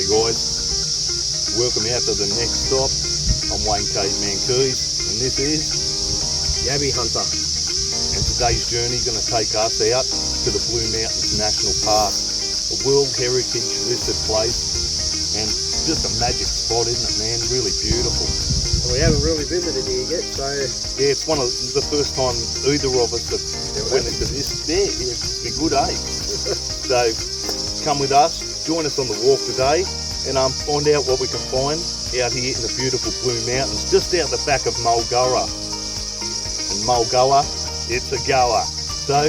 guys, welcome out to the next stop. I'm Wayne Caveman Keys and this is Yabby Hunter. And today's journey is going to take us out to the Blue Mountains National Park, a World Heritage listed place, and just a magic spot, isn't it, man? Really beautiful. We haven't really visited here yet, so yeah, it's one of the first time either of us have went into this. Yeah, it's a good day. So come with us, join us on the walk today, and find out what we can find out here in the beautiful Blue Mountains, just out the back of Mulgoa. And Mulgoa, it's a goer. So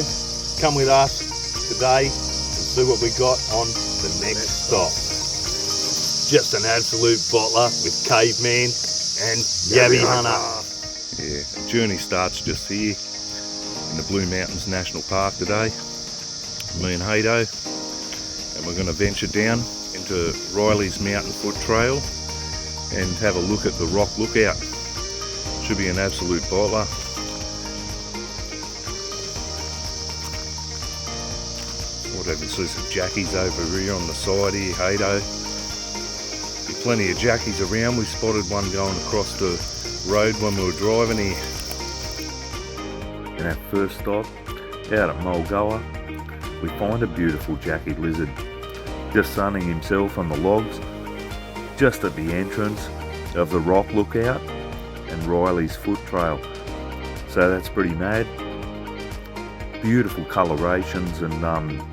come with us today and see what we got on the next stop. Just an absolute bottler with Caveman and Yabby Hunter. Yeah, the journey starts just here in the Blue Mountains National Park today. Me and Haydo, and we're going to venture down into Riley's Mountain Foot Trail and have a look at the rock lookout. Should be an absolute bottler. What, I can see some jackies over here on the side here, Haydo. Plenty of jackies around. We spotted one going across the road when we were driving here. And our first stop out at Mulgoa, we find a beautiful jackie lizard just sunning himself on the logs just at the entrance of the rock lookout and Riley's Foot Trail. So that's pretty mad. Beautiful colorations and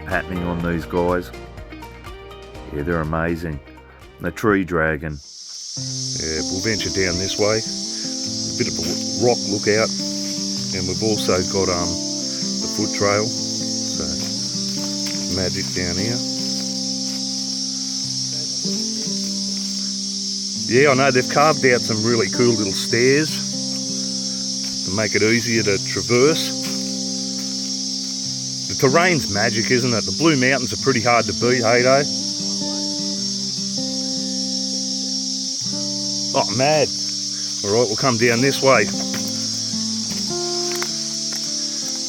patterning on these guys. Yeah, they're amazing. The tree dragon. Yeah, we'll venture down this way. A bit of a rock lookout, and we've also got the foot trail. So magic down here. Yeah, I know they've carved out some really cool little stairs to make it easier to traverse. The terrain's magic, isn't it? The Blue Mountains are pretty hard to beat, Haydo. Oh, mad. Alright, we'll come down this way.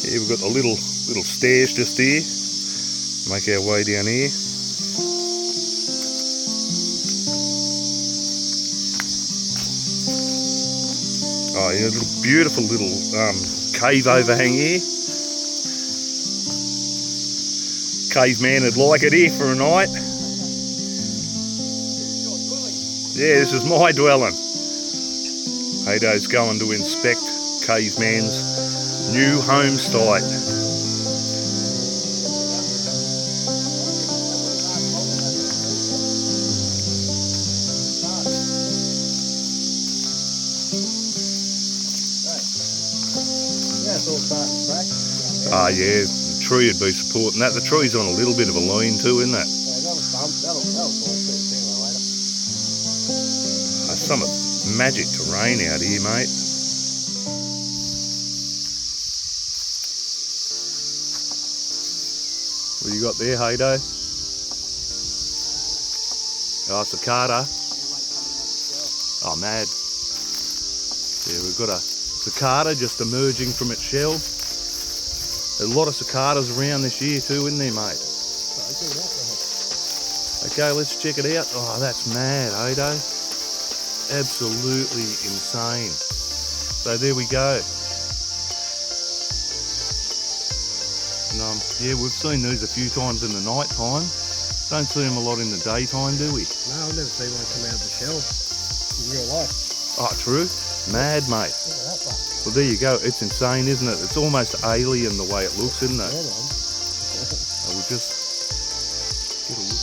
Yeah, we've got the little stairs just here. Make our way down here. Oh, yeah, a beautiful little cave overhang here. Caveman would like it here for a night. Yeah, this is my dwelling. Haydo's going to inspect Caveman's new home site. yeah, it's all starting to crack. Ah, yeah, the tree would be supporting that. The tree's on a little bit of a lean too, isn't it? Yeah, that'll fall pretty sooner or later. Some magic terrain out here, mate. What do you got there, Haydo? Oh, cicada. Oh, mad. Yeah, we've got a cicada just emerging from its shell. There's a lot of cicadas around this year too, isn't there, mate? Okay, let's check it out. Oh, that's mad, Haydo. Absolutely insane. So there we go. And, yeah, we've seen these a few times in the night time. Don't see them a lot in the daytime, do we? No, I've never seen one come out of the shell in real life. Oh, true. Mad, mate. Look at that one. Well, there you go. It's insane, isn't it? It's almost alien the way it looks, isn't it? Yeah, man. I will just get a look.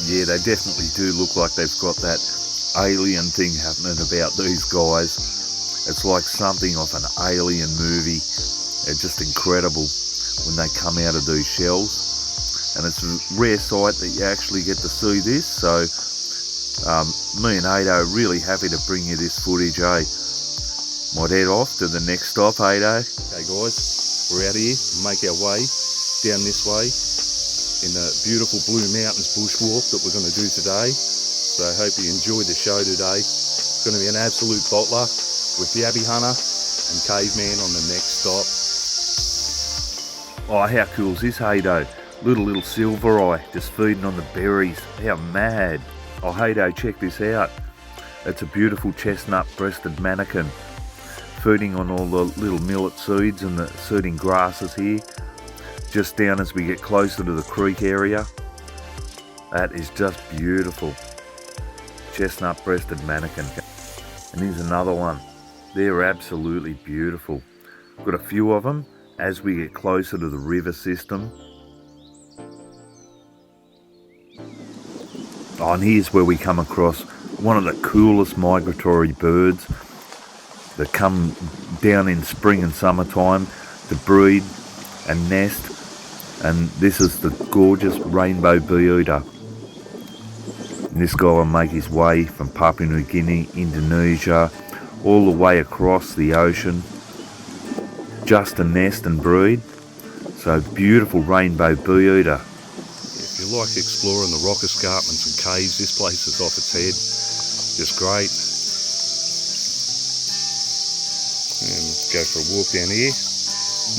Yeah, they definitely do look like they've got that alien thing happening about these guys. It's like something off an alien movie. They're just incredible when they come out of these shells, and it's a rare sight that you actually get to see this. So me and Haydo are really happy to bring you this footage, eh? Might head off to the next stop, Haydo. Okay guys, we're out here, make our way down this way in the beautiful Blue Mountains bushwalk that we're going to do today. So I hope you enjoyed the show today. It's going to be an absolute bottler with Yabby Hunter and Caveman on the next stop. Oh, how cool is this, Haydo? Little silver eye just feeding on the berries. How mad. Oh, hey, check this out. It's a beautiful chestnut-breasted mannequin feeding on all the little millet seeds and the seeding grasses here. Just down as we get closer to the creek area. That is just beautiful. Chestnut-breasted mannequin. And here's another one. They're absolutely beautiful. Got a few of them as we get closer to the river system. Oh, and here's where we come across one of the coolest migratory birds that come down in spring and summertime to breed and nest. And this is the gorgeous rainbow bee eater. And this guy will make his way from Papua New Guinea, Indonesia, all the way across the ocean just to nest and breed. So beautiful rainbow bee eater. If you like exploring the rock escarpments and caves, this place is off its head. Just great. And go for a walk down here.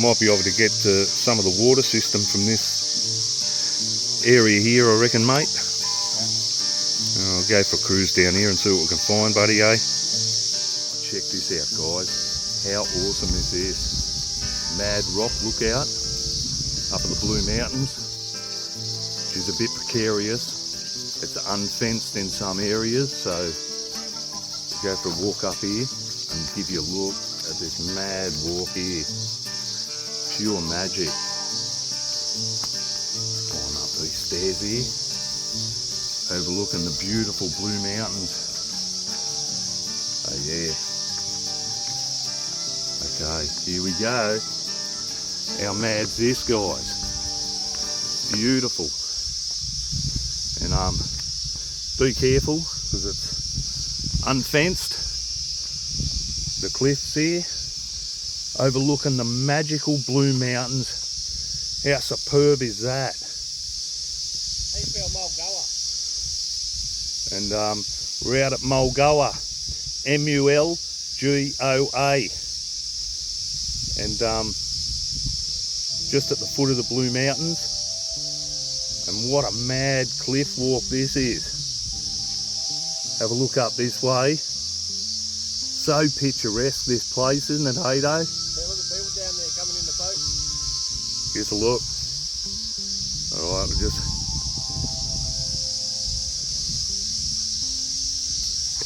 Might be able to get to some of the water system from this area here, I reckon, mate. I'll go for a cruise down here and see what we can find, buddy, eh? Check this out, guys. How awesome is this? Mad rock lookout up in the Blue Mountains. Which is a bit precarious. It's unfenced in some areas, so we'll go for a walk up here and give you a look at this mad walk here. Pure magic. Going up these stairs here, overlooking the beautiful Blue Mountains. Oh yeah. Okay, here we go. How mad's this, guys? Beautiful. And be careful because it's unfenced. The cliffs here overlooking the magical Blue Mountains. How superb is that? How you spell Mulgoa? And we're out at Mulgoa, M-U-L-G-O-A, and just at the foot of the Blue Mountains. And what a mad cliff walk this is. Have a look up this way. So picturesque this place, isn't it, Haydo? Yeah, look at people down there coming in the boat. Here's a look. Alright, we'll just...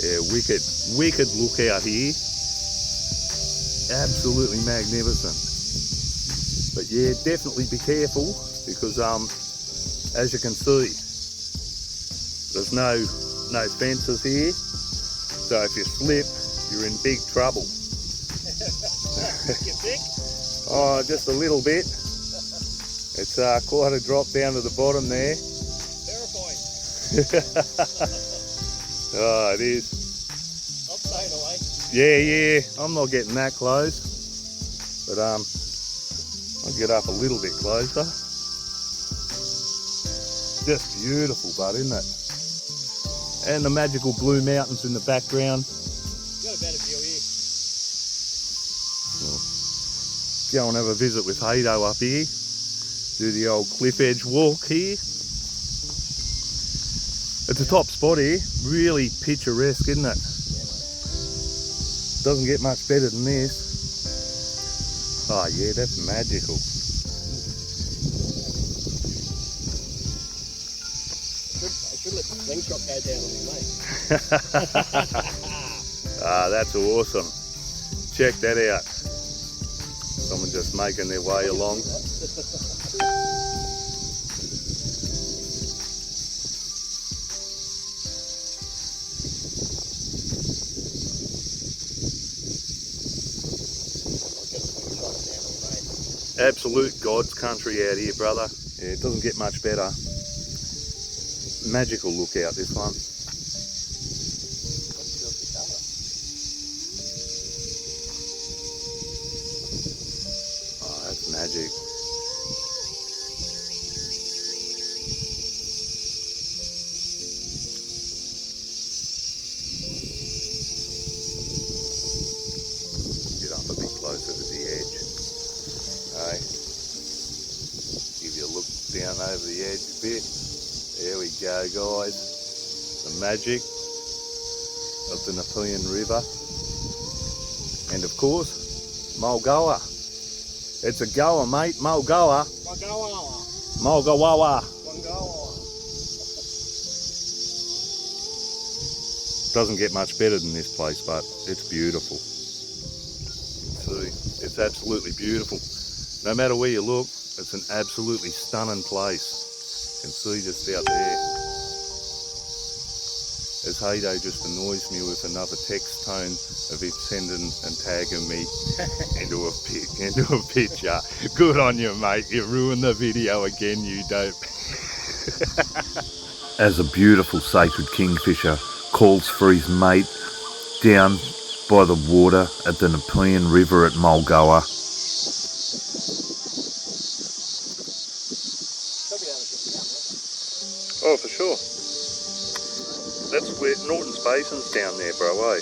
Yeah, wicked lookout here. Absolutely magnificent. But yeah, definitely be careful because as you can see, there's no fences here, so if you slip, you're in big trouble. Get sick? Oh, just a little bit. It's quite a drop down to the bottom there. Terrifying. Oh, it is. I'm staying away. Yeah, I'm not getting that close, but I'll get up a little bit closer. Just beautiful, bud, isn't it? And the magical Blue Mountains in the background. You got a better view here. Well, go and have a visit with Haydo up here. Do the old cliff edge walk here. It's a top spot here. Really picturesque, isn't it? Doesn't get much better than this. Oh yeah, that's magical. I should let the slingshot go down on me, mate. That's awesome. Check that out. Someone just making their way along. Absolute God's country out here, brother. Yeah, it doesn't get much better. Magical lookout, this one. Oh, that's magic. Get up a bit closer to the edge. Give you a look down over bit. There we go, guys. The magic of the Nepean River. And of course, mulgoa. It's a goa, mate. Mulgoa. Mulgoa. Doesn't get much better than this place, but it's beautiful. See, it's absolutely beautiful. No matter where you look, it's an absolutely stunning place. You can see just out there. As Haydo just annoys me with another text tone of it sending and tagging me into a picture. Good on you, mate. You ruined the video again, you dope. As a beautiful sacred kingfisher calls for his mate down by the water at the Nepean River at Mulgoa. Oh, for sure. That's where Norton's Basin's down there, bro, eh?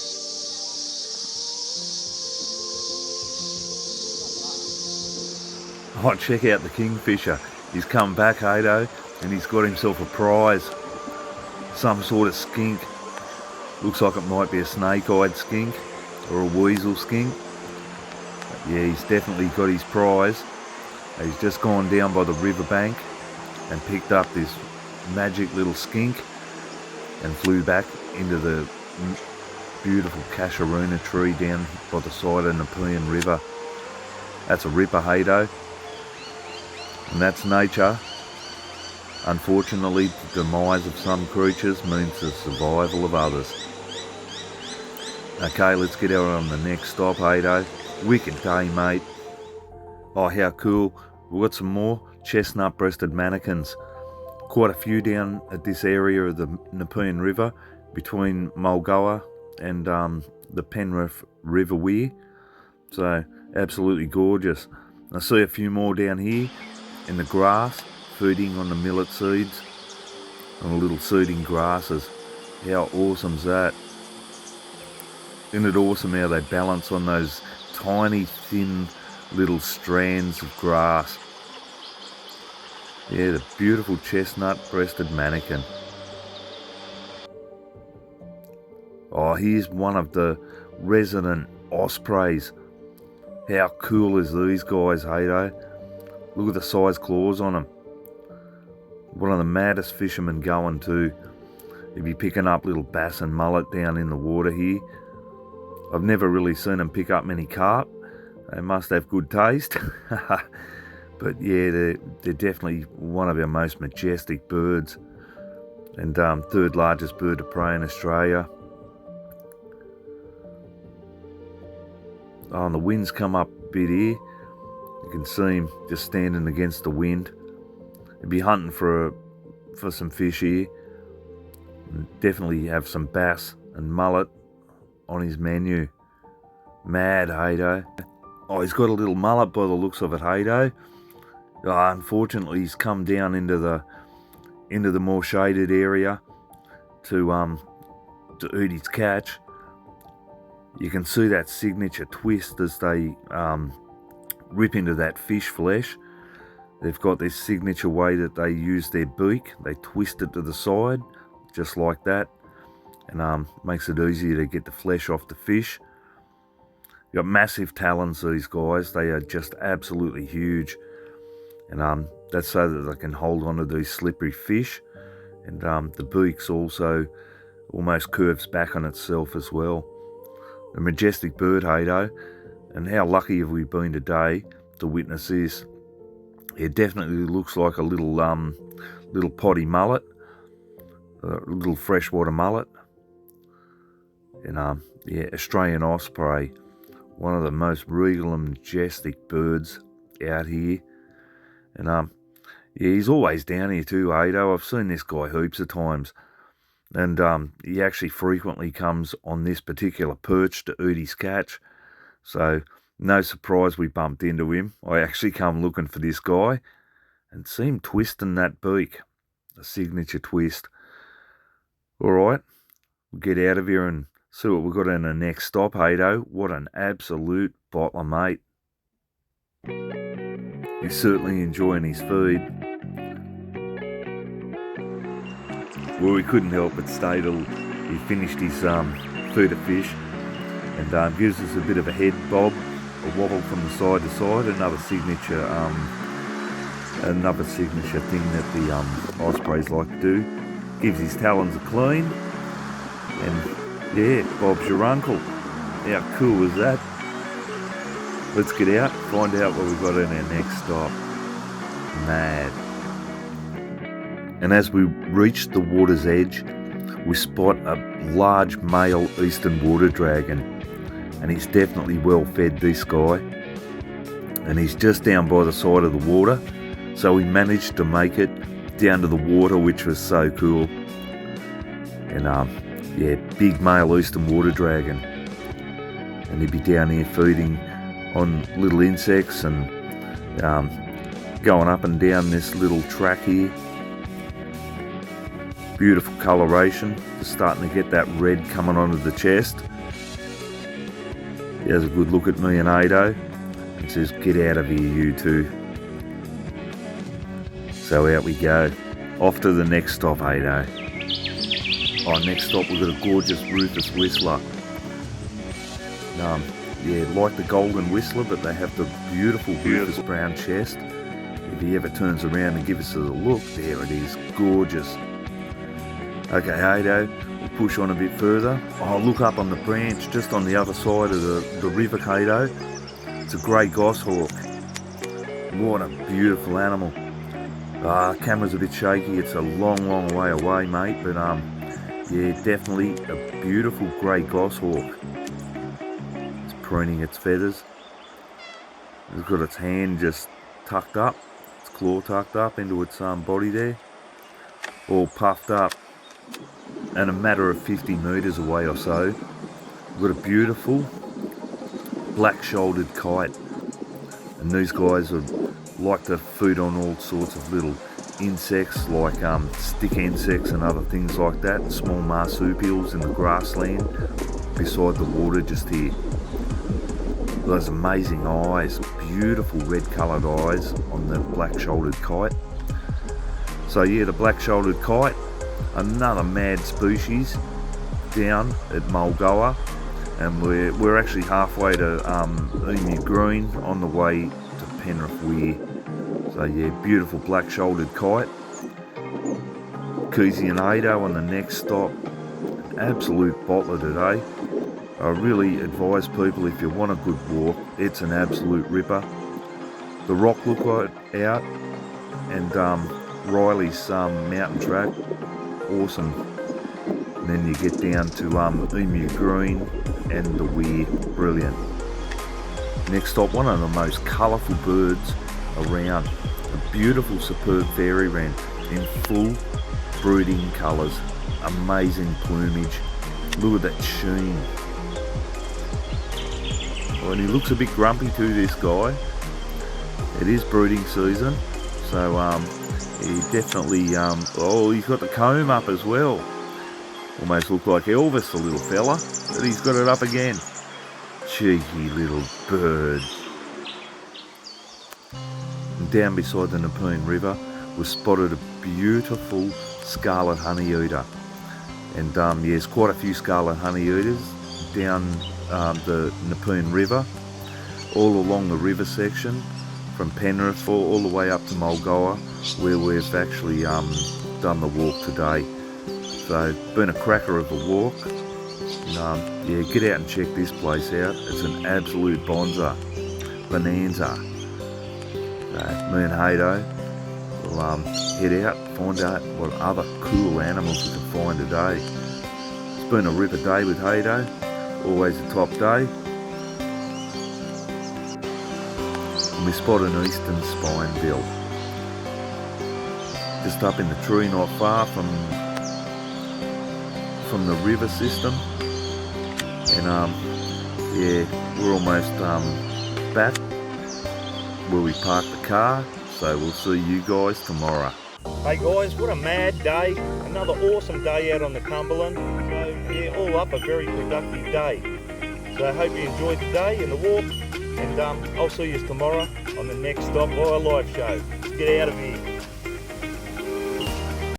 Oh, check out the kingfisher. He's come back, Haydo, and he's got himself a prize. Some sort of skink. Looks like it might be a snake-eyed skink or a weasel skink. But yeah, he's definitely got his prize. He's just gone down by the riverbank and picked up this magic little skink and flew back into the beautiful casheroona tree down by the side of Nepean River. That's a ripper, Haydo. And that's nature. Unfortunately, the demise of some creatures means the survival of others. Okay, let's get out on the next stop, Haydo. Wicked day, mate. Oh, how cool. We've got some more chestnut-breasted manakins. Quite a few down at this area of the Nepean River between Mulgoa and the Penrith River Weir. So, absolutely gorgeous. I see a few more down here in the grass, feeding on the millet seeds and the little seeding grasses. How awesome's that? Isn't it awesome how they balance on those tiny, thin little strands of grass? Yeah, the beautiful chestnut-breasted manakin. Oh, here's one of the resident ospreys. How cool is these guys, Haydo? Look at the size claws on them. One of the maddest fishermen going too. He'd be picking up little bass and mullet down in the water here. I've never really seen them pick up many carp. They must have good taste. But yeah, they're definitely one of our most majestic birds. And third largest bird of prey in Australia. Oh, and the wind's come up a bit here. You can see him just standing against the wind. He'd be hunting for some fish here. And definitely have some bass and mullet on his menu. Mad, Haydo. Oh, he's got a little mullet by the looks of it, Haydo. Oh, unfortunately, he's come down into the more shaded area to eat his catch. You can see that signature twist as they rip into that fish flesh. They've got this signature way that they use their beak. They twist it to the side, just like that, and makes it easier to get the flesh off the fish. Got massive talons, these guys. They are just absolutely huge, and that's so that they can hold on to these slippery fish. And the beak's also almost curves back on itself as well. A majestic bird, Haydo, and how lucky have we been today to witness this. It definitely looks like a little potty mullet, a little freshwater mullet, and yeah, Australian osprey, one of the most regal and majestic birds out here. And yeah, he's always down here too, Haydo. I've seen this guy heaps of times. And he actually frequently comes on this particular perch to eat his catch. So, no surprise we bumped into him. I actually come looking for this guy and see him twisting that beak. A signature twist. Alright, we'll get out of here and see what we've got in the next stop, Haydo. What an absolute bottler, mate. He's certainly enjoying his food. well, we couldn't help but stay till he finished his food of fish, and gives us a bit of a head bob, a wobble from the side to side, another signature thing that the Ospreys like to do. Gives his talons a clean, and yeah, Bob's your uncle. How cool is that? Let's get out, find out what we've got in our next stop. Mad. And as we reach the water's edge, we spot a large male eastern water dragon, and he's definitely well fed, this guy, and he's just down by the side of the water, so we managed to make it down to the water, which was so cool. And yeah, big male eastern water dragon, and he'd be down here feeding on little insects and going up and down this little track here. Beautiful coloration, just starting to get that red coming onto the chest. He has a good look at me and Ado and says, "Get out of here, you two." So out we go, off to the next stop, Ado. Next stop we've got a gorgeous rufous whistler. Yeah, like the golden whistler, but they have the beautiful rufous brown chest. If he ever turns around and gives us a look, there it is, gorgeous. Okay, Ado, we'll push on a bit further. Look up on the branch, just on the other side of the river, Ado. It's a grey goshawk. What a beautiful animal. Camera's a bit shaky, it's a long way away, mate, but yeah, definitely a beautiful grey goshawk. It's preening its feathers. It's got its hand just tucked up, its claw tucked up into its body there, all puffed up. And a matter of 50 metres away or so, we've got a beautiful black-shouldered kite, and these guys would like to feed on all sorts of little insects, like stick insects and other things like that, and small marsupials in the grassland beside the water just here. Those amazing eyes, beautiful red coloured eyes on the black-shouldered kite. So yeah, the black-shouldered kite, another mad species down at Mulgoa, and we're actually halfway to Emu Green on the way to Penrith Weir. So yeah, beautiful black-shouldered kite. Keezy and Ado on the next stop. An absolute bottler today. I really advise people, if you want a good walk, it's an absolute ripper. The rock lookout out and Riley's mountain track, awesome. And then you get down to Emu Green and the Weir, brilliant. Next stop, one of the most colourful birds around, a beautiful superb fairy wren in full brooding colours, amazing plumage. Look at that sheen. Oh, and he looks a bit grumpy too, this guy. It is breeding season, so he definitely, he's got the comb up as well. Almost looked like Elvis, the little fella, but he's got it up again. Cheeky little bird. And down beside the Nepean River, we spotted a beautiful scarlet honeyeater. And yes, quite a few scarlet honeyeaters down the Nepean River, all along the river section, from Penrith all the way up to Mulgoa, where we've actually done the walk today. So been a cracker of a walk. And, yeah, get out and check this place out. It's an absolute bonanza. So me and Hado will head out, find out what other cool animals we can find today. It's been a ripper day with Hado, always a top day. And we spot an eastern spinebill just up in the tree, not far from the river system. And yeah, we're almost back where we parked the car, so we'll see you guys tomorrow. Hey guys, what a mad day, another awesome day out on the Cumberland. So yeah, all up a very productive day. So I hope you enjoyed the day and the walk, and I'll see you tomorrow on the next stop by a live show. Get out of here.